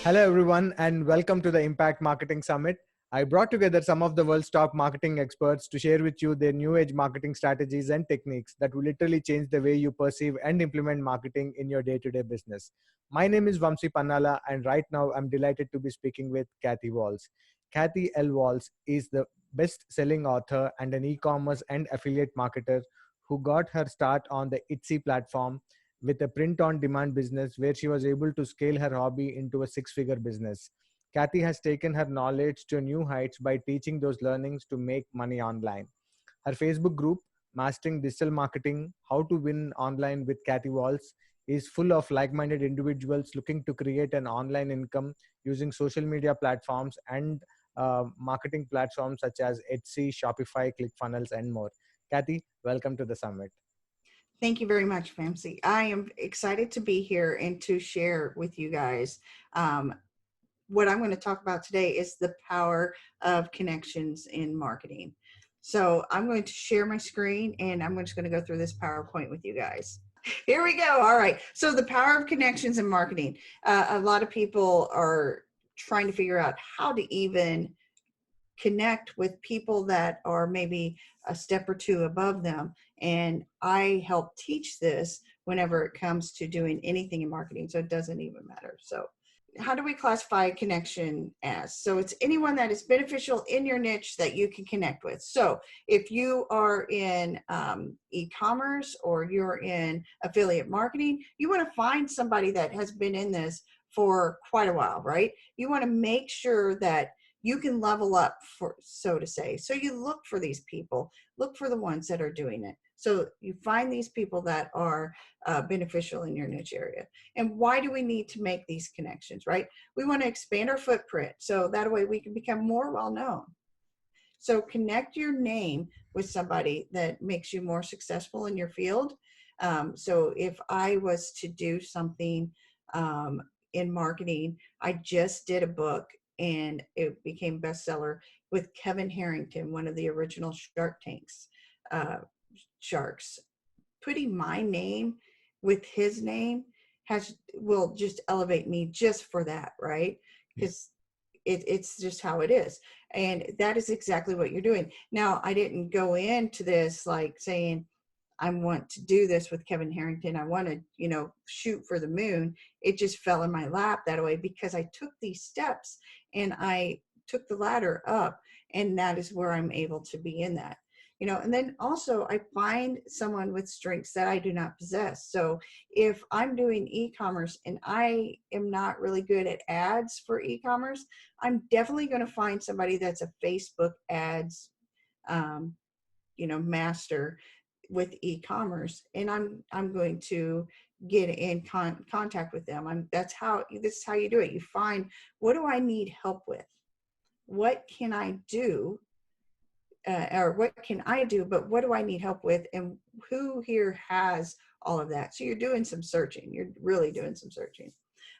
Hello, everyone, and welcome to the Impact Marketing Summit. I brought together some of the world's top marketing experts to share with you their new age marketing strategies and techniques that will literally change the way you perceive and implement marketing in your day to day business. My name is Vamsi Pannala, and right now I'm delighted to be speaking with Kathy Walls. Kathy L. Walls is the best selling author and an e commerce and affiliate marketer who got her start on the Etsy platform with a print on demand business where she was able to scale her hobby into a six-figure business. Kathy has taken her knowledge to new heights by teaching those learnings to make money online. Her Facebook group, Mastering Digital Marketing How to Win Online with Kathy Walls, is full of like minded individuals looking to create an online income using social media platforms and marketing platforms such as Etsy, Shopify, ClickFunnels, and more. Kathy, welcome to the summit. Thank you very much, Famsi. I am excited to be here and to share with you guys. What I'm going to talk about today is the power of connections in marketing. So I'm going to share my screen and I'm just going to go through this PowerPoint with you guys. Here we go. All right. So the power of connections in marketing. A lot of people are trying to figure out how to even connect with people that are maybe a step or two above them. And I help teach this whenever it comes to doing anything in marketing. So it doesn't even matter. So how do we classify a connection as? So it's anyone that is beneficial in your niche that you can connect with. So if you are in e-commerce or you're in affiliate marketing, you want to find somebody that has been in this for quite a while, right? You want to make sure that you can level up, for so to say. So you look for these people, look for the ones that are doing it. So you find these people that are beneficial in your niche area. And why do we need to make these connections, right? We want to expand our footprint so that way we can become more well known. So connect your name with somebody that makes you more successful in your field. So if I was to do something in marketing, I just did a book and it became bestseller with Kevin Harrington, one of the original Shark Tanks sharks. Putting my name with his name will just elevate me just for that, right? Because it's just how it is. And that is exactly what you're doing. Now, I didn't go into this like saying, I want to do this with Kevin Harrington. I want to, shoot for the moon. It just fell in my lap that way because I took these steps and I took the ladder up, and that is where I'm able to be in that. And then also I find someone with strengths that I do not possess. So if I'm doing e-commerce and I am not really good at ads for e-commerce, I'm definitely going to find somebody that's a Facebook ads, master with e-commerce, and I'm going to get in contact with them. This is how you do it. You find, what do I need help with? What can I do? Or what can I do, but what do I need help with, and who here has all of that? So you're doing some searching. You're really doing some searching.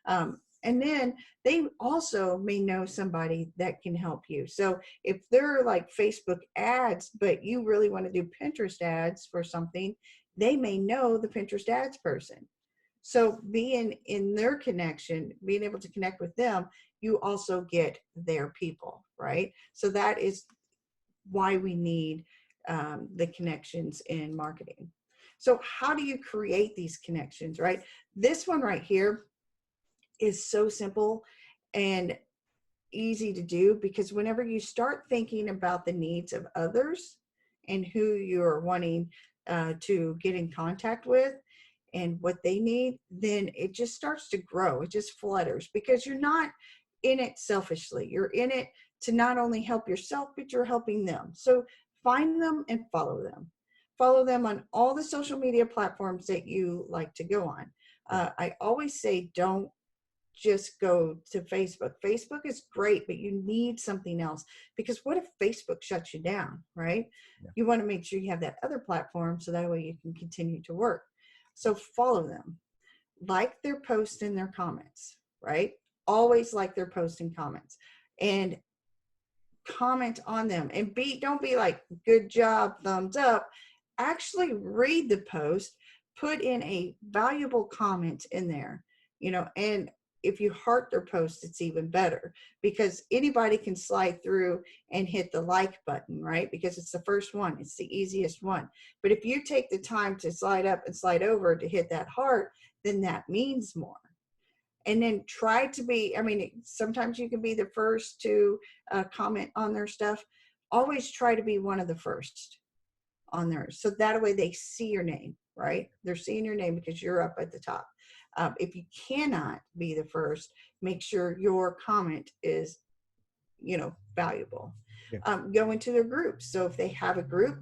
And then they also may know somebody that can help you. So if they're like Facebook ads, but you really want to do Pinterest ads for something, they may know the Pinterest ads person. So being in their connection, being able to connect with them, you also get their people, right? So that is why we need the connections in marketing. So how do you create these connections, right? This one right here is so simple and easy to do, because whenever you start thinking about the needs of others and who you're wanting to get in contact with and what they need, then it just starts to grow. It just flutters, because you're not in it selfishly. You're in it to not only help yourself, but you're helping them. So find them and follow them. Follow them on all the social media platforms that you like to go on. I always say, don't just go to Facebook. Facebook is great, but you need something else, because what if Facebook shuts you down, right? Yeah. You want to make sure you have that other platform so that way you can continue to work. So follow them, like their posts and their comments, right? Always like their posts and comments, and comment on them, and don't be like, good job, thumbs up. Actually read the post, put in a valuable comment in there, and if you heart their post, it's even better, because anybody can slide through and hit the like button, right? Because it's the first one, it's the easiest one. But if you take the time to slide up and slide over to hit that heart, then that means more. And then try to be, I mean, sometimes you can be the first to comment on their stuff. Always try to be one of the first on there. So that way they see your name, right? They're seeing your name because you're up at the top. If you cannot be the first, make sure your comment is, valuable. Yeah. Go into their groups. So if they have a group,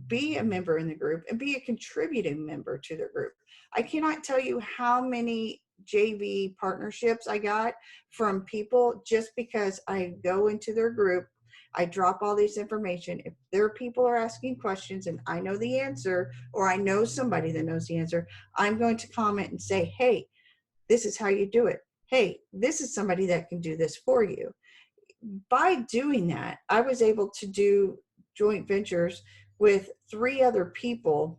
be a member in the group and be a contributing member to their group. I cannot tell you how many JV partnerships I got from people just because I go into their group. I drop all this information. If their people are asking questions and I know the answer, or I know somebody that knows the answer, I'm going to comment and say, hey, this is how you do it. Hey, this is somebody that can do this for you. By doing that, I was able to do joint ventures with 3 other people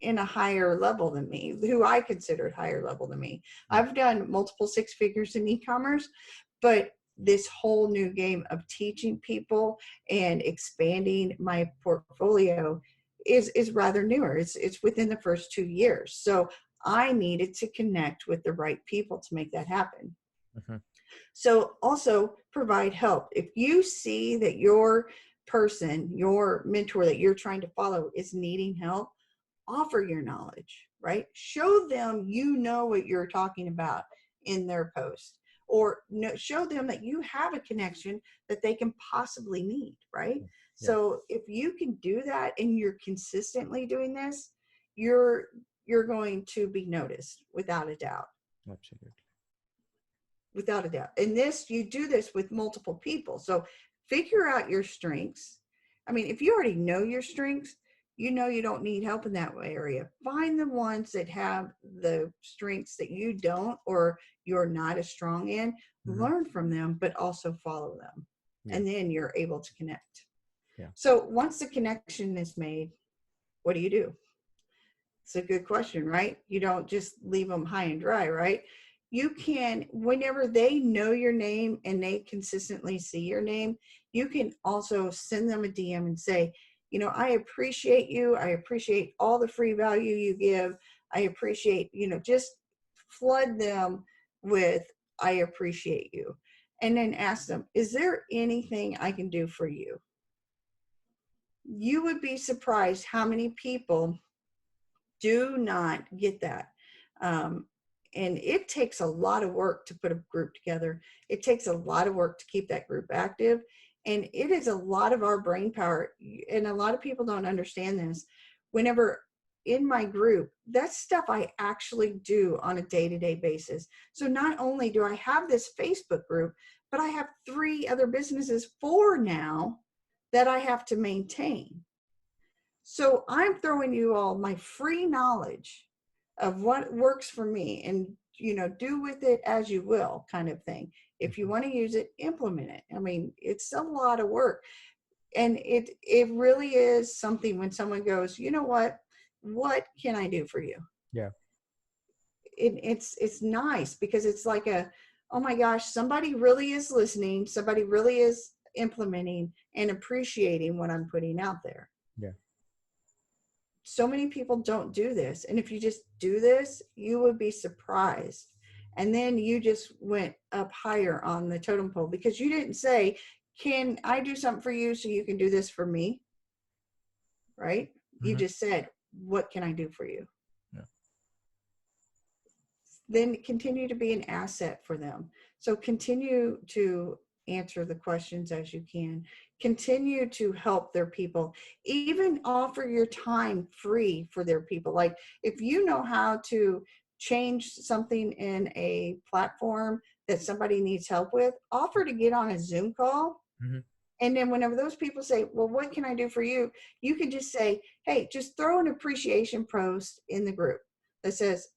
in a higher level than me, who I considered higher level than me. I've done multiple 6 figures in e-commerce, but this whole new game of teaching people and expanding my portfolio is rather newer. It's within the first 2 years. So I needed to connect with the right people to make that happen. Mhm. So also provide help. If you see that your person, your mentor that you're trying to follow is needing help, offer your knowledge, right? Show them you know what you're talking about in their post, or show them that you have a connection that they can possibly need, right? Yeah. So if you can do that and you're consistently doing this, you're going to be noticed without a doubt. Absolutely. Without a doubt. And this, you do this with multiple people. So figure out your strengths. I mean, if you already know your strengths, you know you don't need help in that area. Find the ones that have the strengths that you don't, or you're not as strong in. Learn from them, but also follow them. Yeah. And then you're able to connect. Yeah. So once the connection is made, what do? It's a good question, right? You don't just leave them high and dry, right? You can, whenever they know your name and they consistently see your name, you can also send them a DM and say, I appreciate you. I appreciate all the free value you give. I appreciate, just flood them with, I appreciate you. And then ask them, is there anything I can do for you? You would be surprised how many people do not get that. And it takes a lot of work to put a group together. It takes a lot of work to keep that group active. And it is a lot of our brain power. And a lot of people don't understand this. Whenever in my group, that's stuff I actually do on a day-to-day basis. So not only do I have this Facebook group, but I have 3 other businesses, 4 now, that I have to maintain. So I'm throwing you all my free knowledge of what works for me, and, do with it as you will, kind of thing. If you want to use it, implement it. I mean, it's a lot of work. And it really is something when someone goes, you know what can I do for you? Yeah. It's nice, because it's like oh my gosh, somebody really is listening. Somebody really is implementing and appreciating what I'm putting out there. Yeah. So many people don't do this. And if you just do this, you would be surprised. And then you just went up higher on the totem pole, because you didn't say, can I do something for you so you can do this for me? Right? You just said, what can I do for you? Yeah. Then continue to be an asset for them. So continue to answer the questions as you can. Continue to help their people. Even offer your time free for their people. Like, if you know how to change something in a platform that somebody needs help with, offer to get on a Zoom call. And then whenever those people say, well, what can I do for you? You can just say, hey, just throw an appreciation post in the group that says,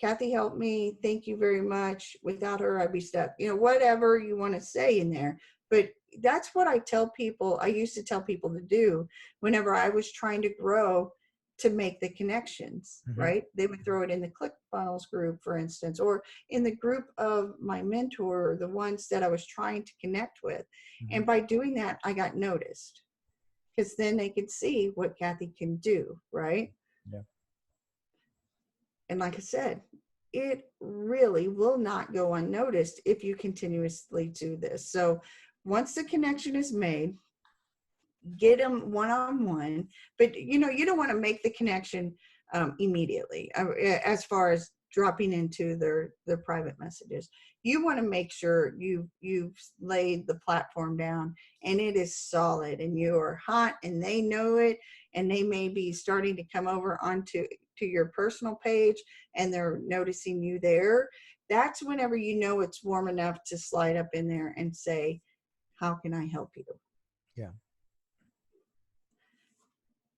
Kathy helped me. Thank you very much. Without her, I'd be stuck. Whatever you want to say in there. But that's what I tell people. I used to tell people to do whenever I was trying to grow to make the connections, Mhm. right? They would throw it in the ClickFunnels group, for instance, or in the group of my mentor, the ones that I was trying to connect with. And Mhm. by doing that, I got noticed because then they could see what Kathy can do, right? Yeah. And like I said, it really will not go unnoticed if you continuously do this. So once the connection is made, get them one-on-one, but you don't want to make the connection immediately as far as dropping into their private messages. You want to make sure you've laid the platform down and it is solid and you are hot and they know it, and they may be starting to come over onto your personal page and they're noticing you there. That's whenever you know it's warm enough to slide up in there and say, how can I help you? Yeah.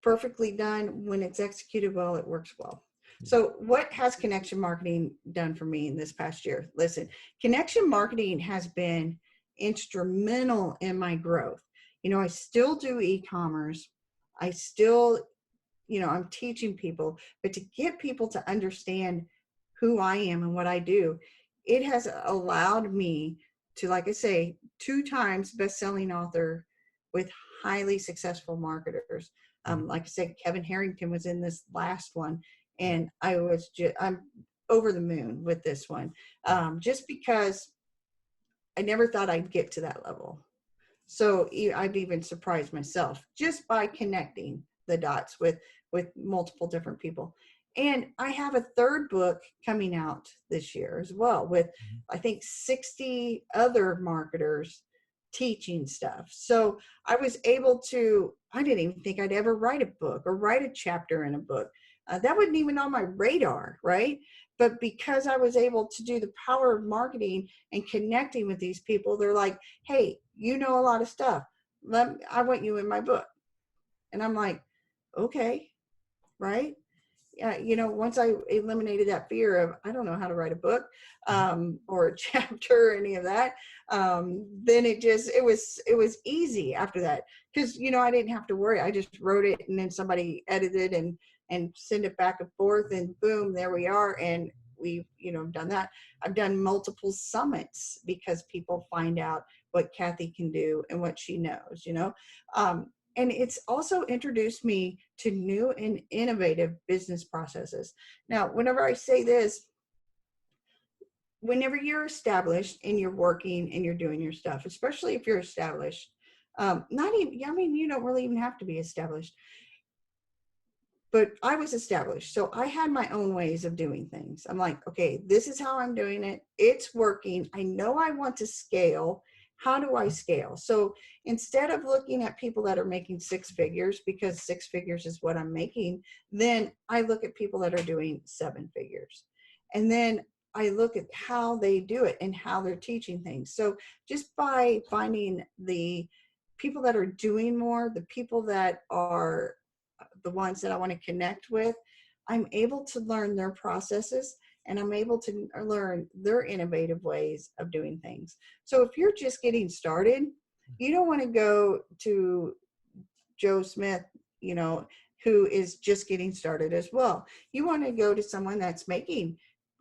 Perfectly done. When it's executed well, it works well. Yeah. So what has connection marketing done for me in this past year? Listen, connection marketing has been instrumental in my growth. I still do e-commerce. I still, I'm teaching people, but to get people to understand who I am and what I do, it has allowed me to, like I say, 2 times best-selling author with highly successful marketers. Mhm. Like I said, Kevin Harrington was in this last one, Yeah. and I'm over the moon with this one, Yeah. just because I never thought I'd get to that level. So I've even surprised myself just by connecting the dots with multiple different people. And I have a third book coming out this year as well with, Mhm. I think, 60 other marketers teaching stuff. So I was able to, I didn't even think I'd ever write a book or write a chapter in a book. That wasn't even on my radar, right? But because I was able to do the power of marketing and connecting with these people, they're like, hey, you know a lot of stuff. I want you in my book. And I'm like, okay, right? Once I eliminated that fear of, I don't know how to write a book Mhm. or a chapter or any of that, then it was easy after that. Because, I didn't have to worry. I just wrote it and then somebody edited and send it back and forth and boom, there we are. And we've, done that. I've done multiple summits because people find out what Kathy can do and what she knows. And it's also introduced me to new and innovative business processes. Now, whenever I say this, whenever you're established and you're working and you're doing your stuff, especially if you're established, not even, I mean, you don't really even have to be established, but I was established. So I had my own ways of doing things. I'm like, okay, this is how I'm doing it. It's working. I know I want to scale. How do I scale? So instead of looking at people that are making 6 figures, because 6 figures is what I'm making, then I look at people that are doing 7 figures. And then I look at how they do it and how they're teaching things. So just by finding the people that are doing more, the people that are the ones that I want to connect with, I'm able to learn their processes and I'm able to learn their innovative ways of doing things. So if you're just getting started, you don't want to go to Joe Smith, you know, who is just getting started as well. You want to go to someone that's making,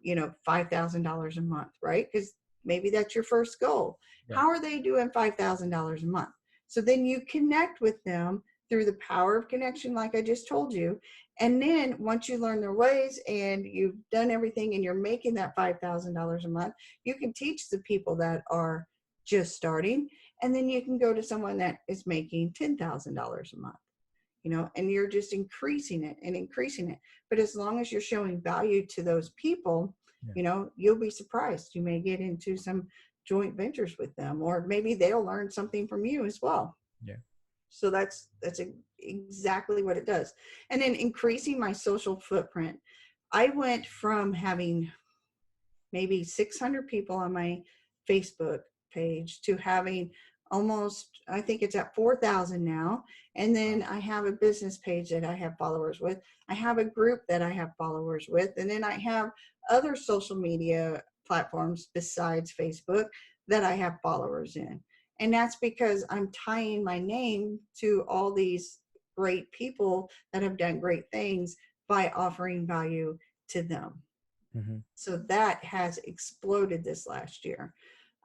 $5,000 a month, right? Because maybe that's your first goal. Yeah. How are they doing $5,000 a month? So then you connect with them through the power of connection, like I just told you. And then once you learn their ways and you've done everything and you're making that $5,000 a month, you can teach the people that are just starting. And then you can go to someone that is making $10,000 a month, and you're just increasing it and increasing it. But as long as you're showing value to those people, Yeah. You'll be surprised. You may get into some joint ventures with them, or maybe they'll learn something from you as well. Yeah. So that's exactly what it does. And then increasing my social footprint. I went from having maybe 600 people on my Facebook page to having almost, I think it's at 4,000 now. And then I have a business page that I have followers with. I have a group that I have followers with. And then I have other social media platforms besides Facebook that I have followers in. And that's because I'm tying my name to all these great people that have done great things by offering value to them. Mm-hmm. So that has exploded this last year.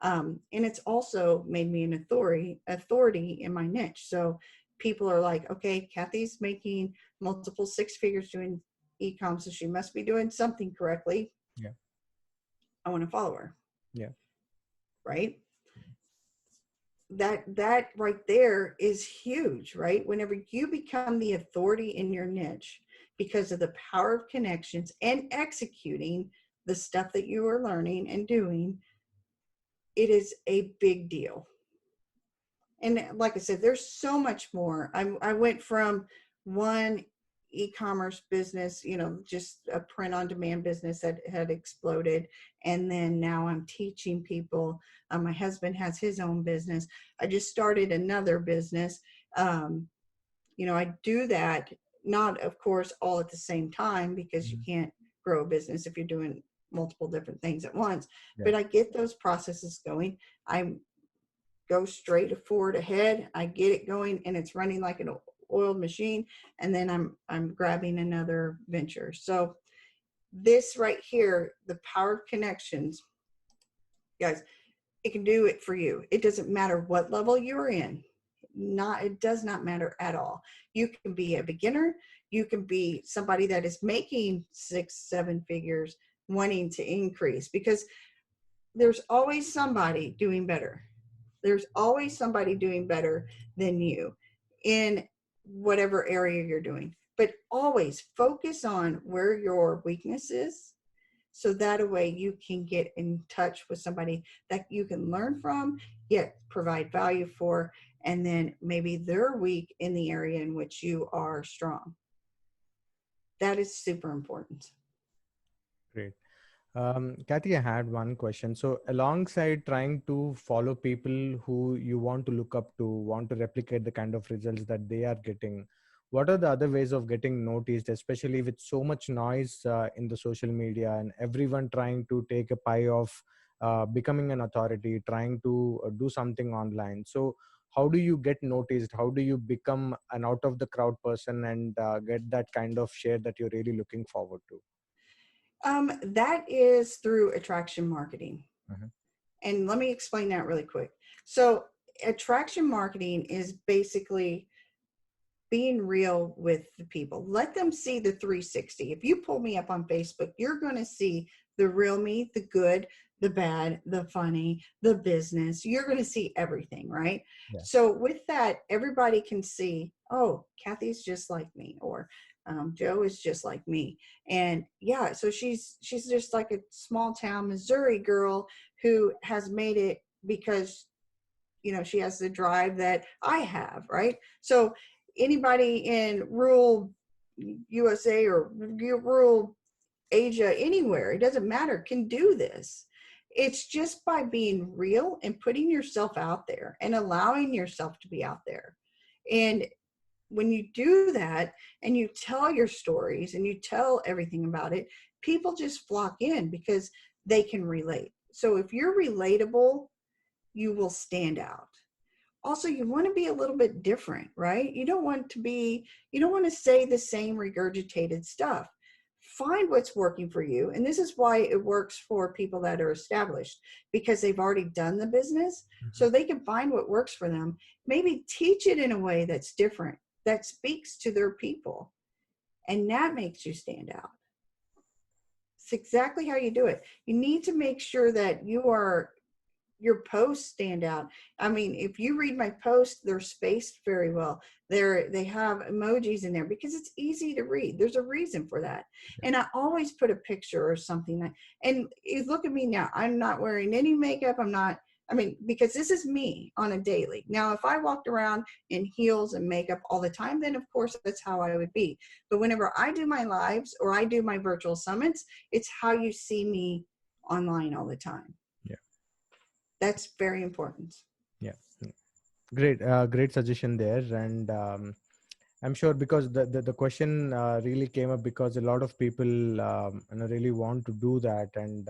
And it's also made me an authority in my niche. So people are like, okay, Kathy's making multiple six figures doing e-com, so she must be doing something correctly. Yeah. I want to follow her. Yeah. Right. That right there is huge, right? Whenever you become the authority in your niche because of the power of connections and executing the stuff that you are learning and doing, it is a big deal. And like I said, there's so much more. I went from one e-commerce business, just a print on demand business that had exploded. And then now I'm teaching people. My husband has his own business. I just started another business. I do that, not of course all at the same time, because you Mm-hmm. can't grow a business if you're doing multiple different things at once. Yeah. But I get those processes going. I go straight forward ahead. I get it going and it's running like an oiled machine. And then I'm grabbing another venture. So this right here, the power of connections, guys, it can do it for you. It doesn't matter what level you're in. It does not matter at all. You can be a beginner. You can be somebody that is making 6-7 figures wanting to increase, because there's always somebody doing better. There's always somebody doing better than you in whatever area you're doing. But always focus on where your weakness is, so that way you can get in touch with somebody that you can learn from, yet provide value for, and then maybe they're weak in the area in which you are strong. That is super important. Great. Kathy, I had one question. So, alongside trying to follow people who you want to look up to, want to replicate the kind of results that they are getting, what are the other ways of getting noticed, especially with so much noise in the social media and everyone trying to take a pie of becoming an authority, trying to do something online? So, how do you get noticed? How do you become an out of the crowd person and get that kind of share that you're really looking forward to? That is through attraction marketing. Mhm. And let me explain that really quick. So attraction marketing is basically being real with the people. Let them see the 360. If you pull me up on Facebook, you're going to see the real me, the good, the bad, the funny, the business. You're going to see everything, right? Yeah. So with that, everybody can see, oh, Kathy's just like me, or Joe is just like me. And yeah, so she's just like a small town Missouri girl who has made it because she has the drive that I have, right? So anybody in rural USA or rural Asia, anywhere, it doesn't matter, can do this. It's just by being real and putting yourself out there and allowing yourself to be out there. And when you do that and you tell your stories and you tell everything about it, people just flock in because they can relate. So if you're relatable, you will stand out. Also, you want to be a little bit different, right? You don't want to say the same regurgitated stuff. Find what's working for you. And this is why it works for people that are established, because they've already done the business. So they can find what works for them. Maybe teach it in a way that's different, that speaks to their people. And that makes you stand out. It's exactly how you do it. You need to make sure that your posts stand out. I mean, if you read my posts, they're spaced very well. They have emojis in there because it's easy to read. There's a reason for that. And I always put a picture or something. And you look at me now, I'm not wearing any makeup. Because this is me on a daily. Now, if I walked around in heels and makeup all the time, then of course that's how I would be. But whenever I do my lives or I do my virtual summits, it's how you see me online all the time. Yeah. That's very important. Yeah. Great suggestion there. And I'm sure because the question really came up because a lot of people really want to do that, and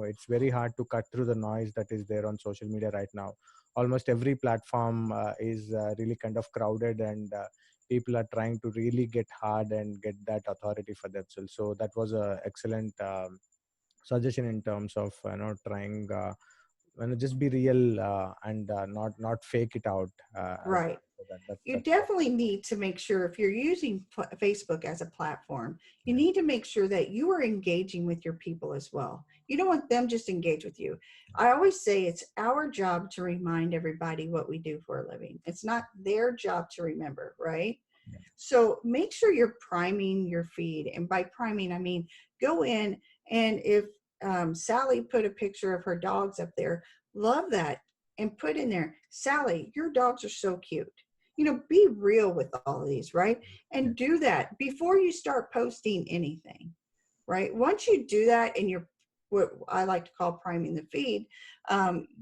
it's very hard to cut through the noise that is there on social media right now. Almost every platform is really kind of crowded, and people are trying to really get hard and get that authority for themselves. So that was a excellent suggestion in terms of trying just be real and not fake it out as Right. well. So You that's what. definitely need to make sure if you're using Facebook as a platform, you Yeah. need to make sure that you are engaging with your people as well. You don't want them just engage with you. I always say it's our job to remind everybody what we do for a living. It's not their job to remember, right? Yeah. So make sure you're priming your feed. And by priming, I mean go in, and if Sally put a picture of her dogs up there, love that, and put in there, Sally, your dogs are so cute. Be real with all of these, right? Yeah. And do that before you start posting anything, right? Once you do that and you're what I like to call priming the feed,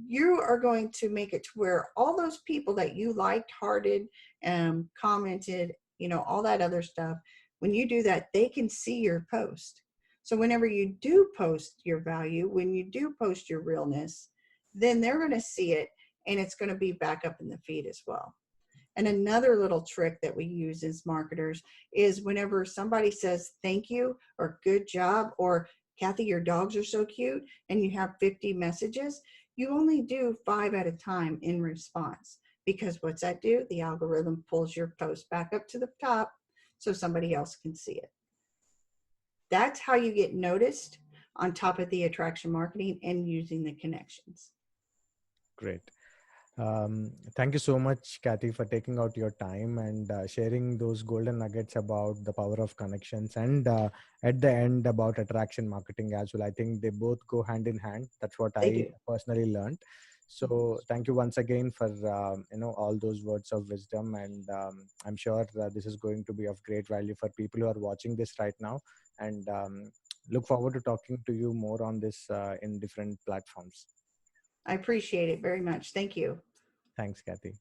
you are going to make it to where all those people that you liked, hearted, commented, all that other stuff, when you do that, they can see your post. So whenever you do post your value, when you do post your realness, then they're going to see it, and it's going to be back up in the feed as well. And another little trick that we use as marketers is whenever somebody says thank you or good job or Kathy, your dogs are so cute, and you have 50 messages, you only do 5 at a time in response. Because what's that do? The algorithm pulls your post back up to the top so somebody else can see it. That's how you get noticed on top of the attraction marketing and using the connections. Great. Thank you so much, Kathy, for taking out your time and sharing those golden nuggets about the power of connections, and at the end about attraction marketing as well. I think they both go hand in hand. That's what They I do. personally learned. So thank you once again for all those words of wisdom, and I'm sure this is going to be of great value for people who are watching this right now. And look forward to talking to you more on this in different platforms. I appreciate it very much. Thank you. Thanks, Kathy.